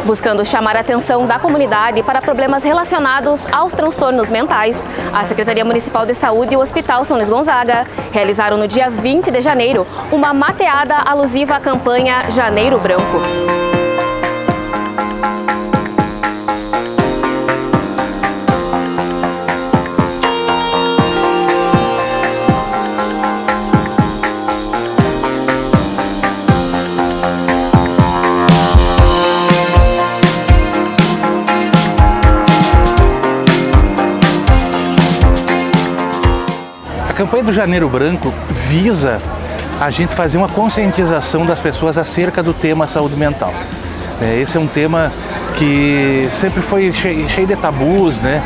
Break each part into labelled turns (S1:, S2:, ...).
S1: Buscando chamar a atenção da comunidade para problemas relacionados aos transtornos mentais, a Secretaria Municipal de Saúde e o Hospital São Luís Gonzaga realizaram no dia 20 de janeiro uma mateada alusiva à campanha Janeiro Branco.
S2: A campanha do Janeiro Branco visa a gente fazer uma conscientização das pessoas acerca do tema saúde mental. Esse é um tema que sempre foi cheio de tabus, né?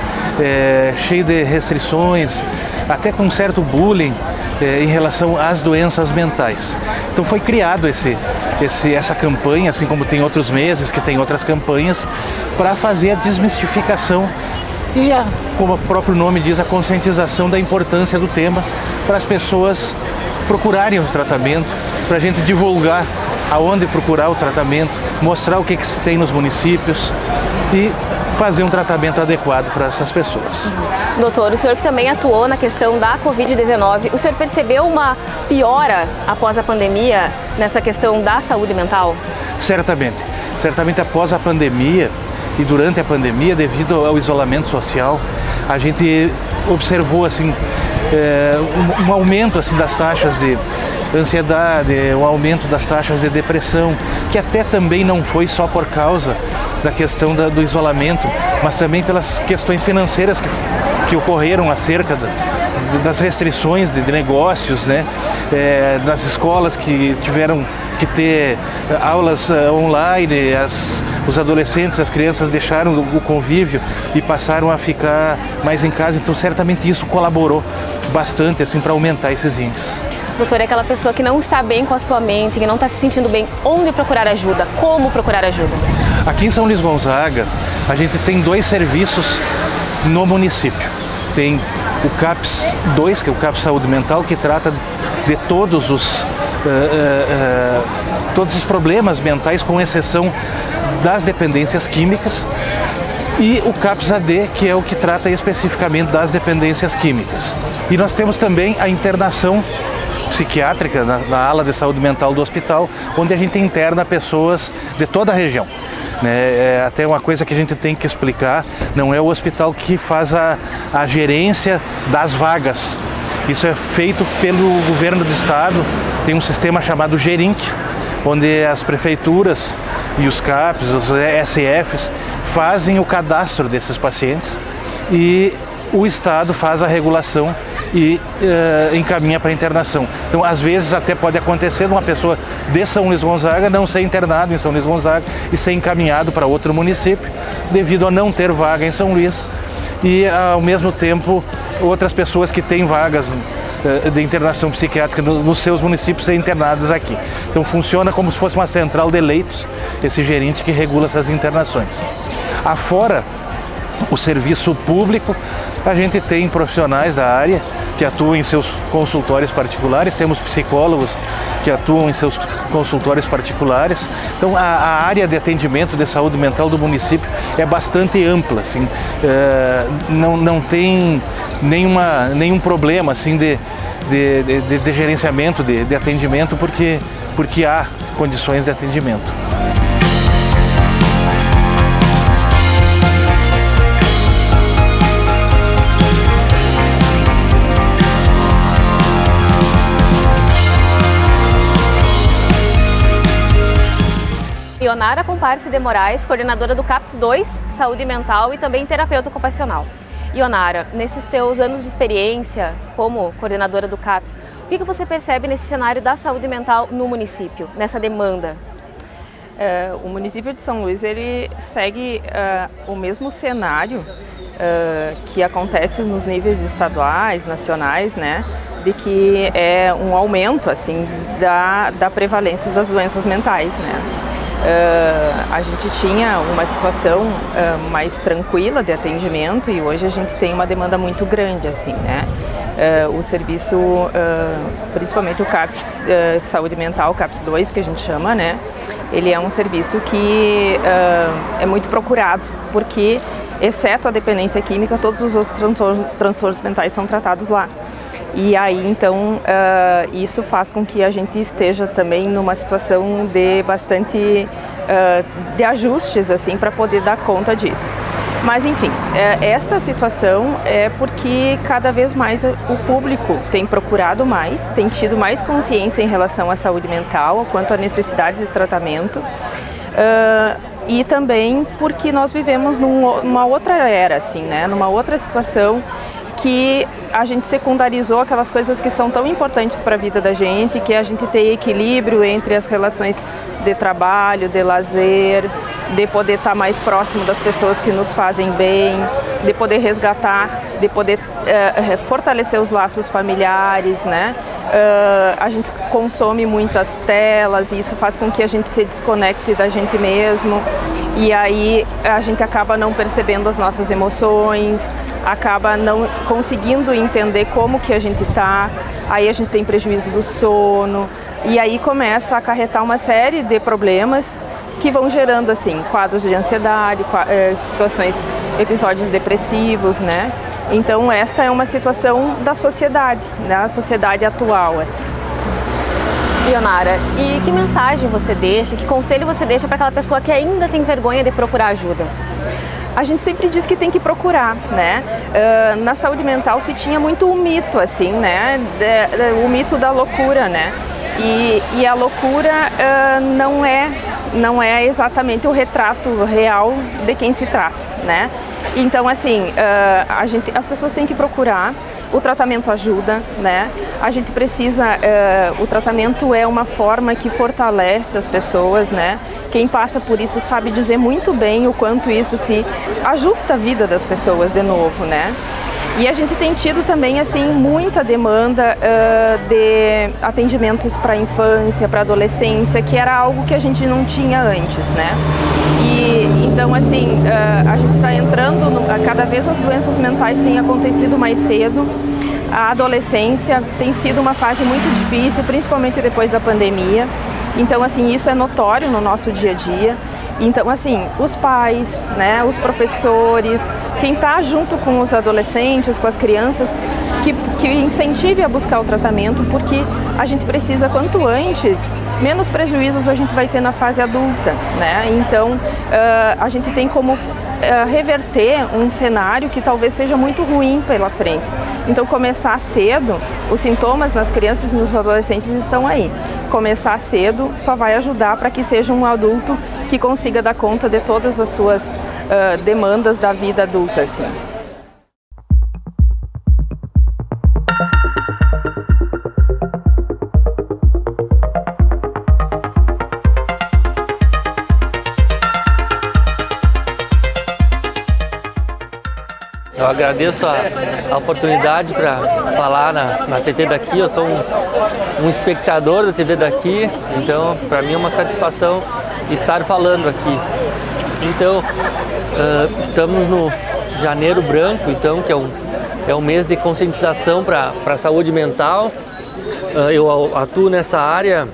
S2: Cheio de restrições, até com certo bullying em relação às doenças mentais. Então foi criado essa campanha, assim como tem outros meses que tem outras campanhas, para fazer a desmistificação e, como o próprio nome diz, a conscientização da importância do tema para as pessoas procurarem o tratamento, para a gente divulgar aonde procurar o tratamento, mostrar o que se tem nos municípios e fazer um tratamento adequado para essas pessoas.
S1: Doutor, o senhor que também atuou na questão da Covid-19, o senhor percebeu uma piora após a pandemia nessa questão da saúde mental?
S2: Certamente. Certamente após a pandemia e durante a pandemia, devido ao isolamento social, a gente observou assim, um aumento assim, das taxas de ansiedade, um aumento das taxas de depressão, que até também não foi só por causa da questão do isolamento, mas também pelas questões financeiras que ocorreram acerca das restrições de negócios, né? Nas escolas que tiveram que ter aulas online, os adolescentes, as crianças deixaram o convívio e passaram a ficar mais em casa, então certamente isso colaborou bastante assim, para aumentar esses índices.
S1: Doutor, é aquela pessoa que não está bem com a sua mente, que não está se sentindo bem, onde procurar ajuda? Como procurar ajuda?
S2: Aqui em São Luís Gonzaga, a gente tem 2 serviços no município. Tem o CAPS 2, que é o CAPS Saúde Mental, que trata de todos os problemas mentais, com exceção das dependências químicas, e o CAPS AD, que é o que trata especificamente das dependências químicas. E nós temos também a internação psiquiátrica na ala de saúde mental do hospital, onde a gente interna pessoas de toda a região. Até uma coisa que a gente tem que explicar, não é o hospital que faz a gerência das vagas. Isso é feito pelo governo do estado, tem um sistema chamado Gerint, onde as prefeituras e os CAPs, os SFs, fazem o cadastro desses pacientes e o estado faz a regulação e encaminha para internação. Então, às vezes, até pode acontecer de uma pessoa de São Luís Gonzaga não ser internado em São Luís Gonzaga e ser encaminhado para outro município, devido a não ter vaga em São Luís e, ao mesmo tempo, outras pessoas que têm vagas de internação psiquiátrica nos seus municípios ser internadas aqui. Então, funciona como se fosse uma central de leitos, esse gerente que regula essas internações. Afora o serviço público, a gente tem profissionais da área que atuam em seus consultórios particulares, temos psicólogos que atuam em seus consultórios particulares. Então, a área de atendimento de saúde mental do município é bastante ampla, assim, não tem nenhum problema assim, de gerenciamento, de atendimento, porque há condições de atendimento.
S1: Ionara Comparse de Moraes, coordenadora do CAPS 2, Saúde Mental e também terapeuta ocupacional. Ionara, nesses teus anos de experiência como coordenadora do CAPS, o que você percebe nesse cenário da saúde mental no município, nessa demanda?
S3: O município de São Luís ele segue o mesmo cenário que acontece nos níveis estaduais, nacionais, né? De que é um aumento assim, da prevalência das doenças mentais, né? A gente tinha uma situação mais tranquila de atendimento e hoje a gente tem uma demanda muito grande, assim, né? O serviço, principalmente o CAPS Saúde Mental, CAPS 2, que a gente chama, né? Ele é um serviço que é muito procurado, porque, exceto a dependência química, todos os outros transtornos mentais são tratados lá. E aí, então, isso faz com que a gente esteja também numa situação de bastante de ajustes, assim, para poder dar conta disso. Mas, enfim, esta situação é porque cada vez mais o público tem procurado mais, tem tido mais consciência em relação à saúde mental, quanto à necessidade de tratamento. E também porque nós vivemos numa outra era, assim, né? Numa outra situação que a gente secundarizou aquelas coisas que são tão importantes para a vida da gente, que é a gente ter equilíbrio entre as relações de trabalho, de lazer, de poder estar mais próximo das pessoas que nos fazem bem, de poder resgatar, de poder fortalecer os laços familiares, né? A gente consome muitas telas e isso faz com que a gente se desconecte da gente mesmo e aí a gente acaba não percebendo as nossas emoções, acaba não conseguindo entender como que a gente está, aí a gente tem prejuízo do sono e aí começa a acarretar uma série de problemas que vão gerando assim quadros de ansiedade, situações, episódios depressivos, né? Então esta é uma situação da sociedade, da sociedade atual, assim.
S1: Ionara, e que mensagem você deixa, que conselho você deixa para aquela pessoa que ainda tem vergonha de procurar ajuda?
S3: A gente sempre diz que tem que procurar, né? Na saúde mental se tinha muito o mito, assim, né? O mito da loucura, né? E a loucura não é exatamente o retrato real de quem se trata, né? Então, assim, as pessoas têm que procurar, o tratamento ajuda, né? A gente precisa, o tratamento é uma forma que fortalece as pessoas, né? Quem passa por isso sabe dizer muito bem o quanto isso se ajusta a vida das pessoas de novo, né? E a gente tem tido também, assim, muita demanda de atendimentos para infância, para adolescência, que era algo que a gente não tinha antes, né? E então, assim, a gente está entrando, cada vez as doenças mentais têm acontecido mais cedo. A adolescência tem sido uma fase muito difícil, principalmente depois da pandemia. Então, assim, isso é notório no nosso dia a dia. Então, assim, os pais, né, os professores, quem está junto com os adolescentes, com as crianças, que incentive a buscar o tratamento, porque a gente precisa, quanto antes, menos prejuízos a gente vai ter na fase adulta, né? Então, a gente tem como reverter um cenário que talvez seja muito ruim pela frente. Então, começar cedo, os sintomas nas crianças e nos adolescentes estão aí. Começar cedo só vai ajudar para que seja um adulto que consiga dar conta de todas as suas demandas da vida adulta, assim.
S4: Eu agradeço a oportunidade para falar na TV daqui. Eu sou um espectador da TV daqui, então para mim é uma satisfação estar falando aqui. Então, estamos no Janeiro Branco, então, que é um mês de conscientização para a saúde mental. Eu atuo nessa área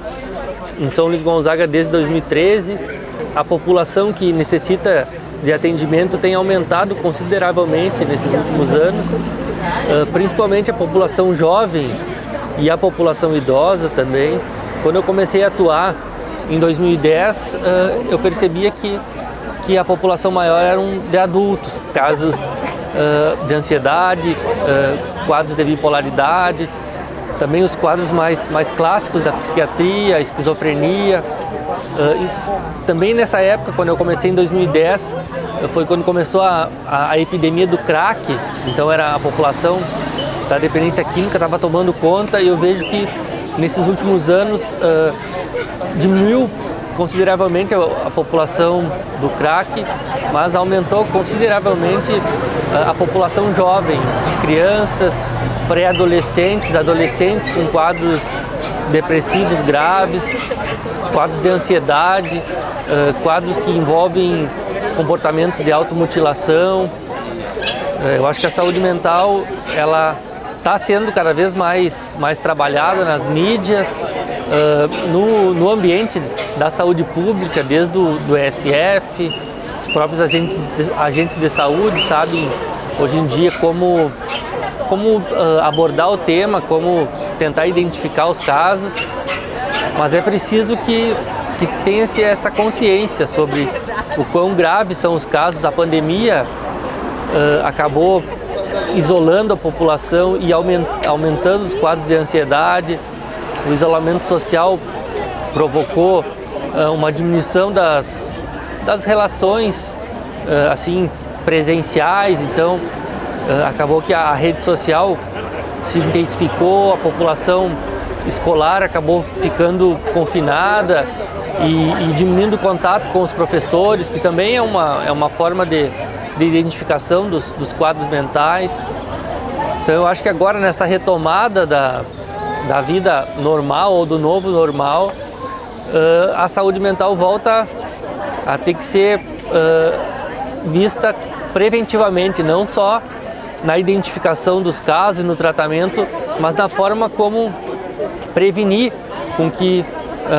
S4: em São Luís Gonzaga desde 2013. A população que necessita de atendimento tem aumentado consideravelmente nesses últimos anos, principalmente a população jovem e a população idosa também. Quando eu comecei a atuar em 2010, eu percebia que a população maior eram de adultos, casos de ansiedade, quadros de bipolaridade, também os quadros mais clássicos da psiquiatria, a esquizofrenia. Também nessa época, quando eu comecei em 2010, foi quando começou a epidemia do crack, então era a população da dependência química estava tomando conta, e eu vejo que nesses últimos anos diminuiu consideravelmente a população do crack, mas aumentou consideravelmente a população jovem, crianças, pré-adolescentes, adolescentes com quadros depressivos graves, quadros de ansiedade, quadros que envolvem comportamentos de automutilação. Eu acho que a saúde mental, ela está sendo cada vez mais trabalhada nas mídias, no ambiente da saúde pública, desde do ESF, os próprios agentes de saúde sabem hoje em dia como abordar o tema, como tentar identificar os casos, mas é preciso que tenha-se essa consciência sobre o quão graves são os casos. A pandemia acabou isolando a população e aumentando os quadros de ansiedade. O isolamento social provocou uma diminuição das relações assim presenciais, então acabou que a rede social se intensificou, a população escolar acabou ficando confinada e diminuindo o contato com os professores, que também é uma forma de identificação dos quadros mentais. Então eu acho que agora, nessa retomada da vida normal ou do novo normal, a saúde mental volta a ter que ser vista preventivamente, não só na identificação dos casos e no tratamento, mas na forma como prevenir com que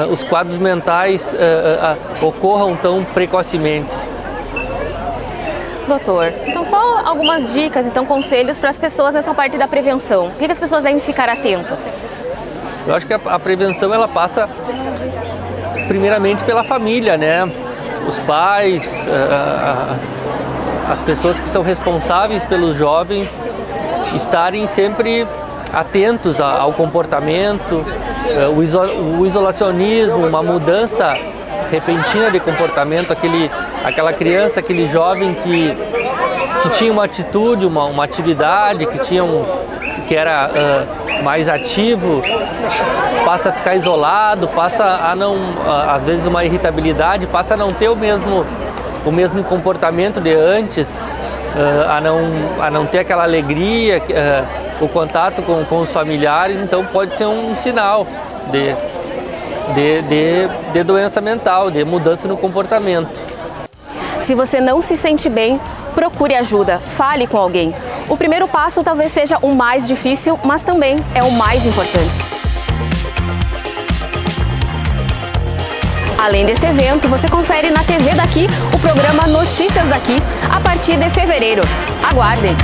S4: os quadros mentais ocorram tão precocemente.
S1: Doutor, então só algumas dicas, então conselhos para as pessoas nessa parte da prevenção. O que as pessoas devem ficar atentas?
S4: Eu acho que a prevenção, ela passa primeiramente pela família, né? Os pais, as pessoas que são responsáveis pelos jovens estarem sempre atentos ao comportamento, o isolacionismo, uma mudança repentina de comportamento, aquela criança, aquele jovem que tinha uma atitude, uma atividade, que era mais ativo, passa a ficar isolado, passa a não, às vezes uma irritabilidade, passa a não ter o mesmo comportamento de antes, a não ter aquela alegria, o contato com os familiares. Então pode ser um sinal de doença mental, de mudança no comportamento.
S1: Se você não se sente bem, procure ajuda, fale com alguém. O primeiro passo talvez seja o mais difícil, mas também é o mais importante. Além deste evento, você confere na TV daqui o programa Notícias daqui a partir de fevereiro. Aguardem!